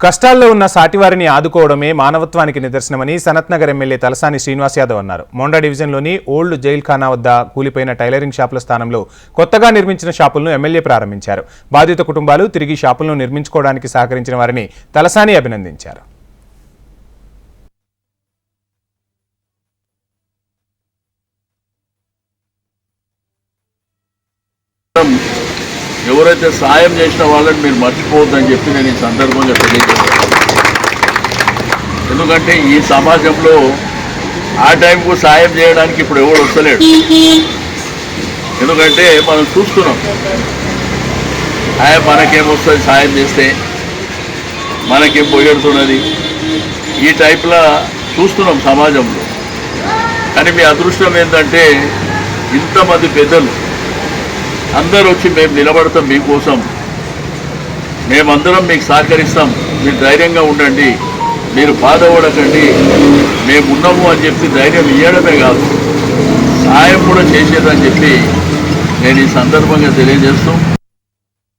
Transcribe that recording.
కష్టాల్లో ఉన్న సాటివారిని ఆదుకోవడమే మానవత్వానికి నిదర్శనమని సనత్నగర్ ఎమ్మెల్యే తలసాని శ్రీనివాస్ యాదవ్ అన్నారు. మోండా డివిజన్లోని ఓల్డ్ జైల్ ఖానా వద్ద కూలిపోయిన టైలరింగ్ షాపుల స్థానంలో కొత్తగా నిర్మించిన షాపులను ఎమ్మెల్యే ప్రారంభించారు. బాధిత కుటుంబాలు తిరిగి షాపులను నిర్మించుకోవడానికి సహకరించిన వారిని తలసాని అభినందించారు. ఎవరైతే సాయం చేసిన వాళ్ళని మీరు మర్చిపోవద్దని చెప్పి నేను ఈ సందర్భంగా తెలియజేస్తాను. ఎందుకంటే ఈ సమాజంలో ఆ టైంకు సాయం చేయడానికి ఇప్పుడు ఎవరు వస్తలేడు. ఎందుకంటే మనం చూస్తున్నాం, మనకేమొస్తుంది సాయం చేస్తే, మనకేం పొగడుతున్నది, ఈ టైప్లా చూస్తున్నాం సమాజంలో. కానీ మీ అదృష్టం ఏంటంటే ఇంతమంది పెద్దలు అందరూ వచ్చి మేము నిలబడతాం, మీకోసం మేమందరం మీకు సహకరిస్తాం, మీరు ధైర్యంగా ఉండండి, మీరు బాధపడకండి, మేము ఉన్నాము అని చెప్పి ధైర్యం ఇవ్వడమే కాదు సాయం కూడా చేసేదని చెప్పి నేను ఈ సందర్భంగా తెలియజేస్తూ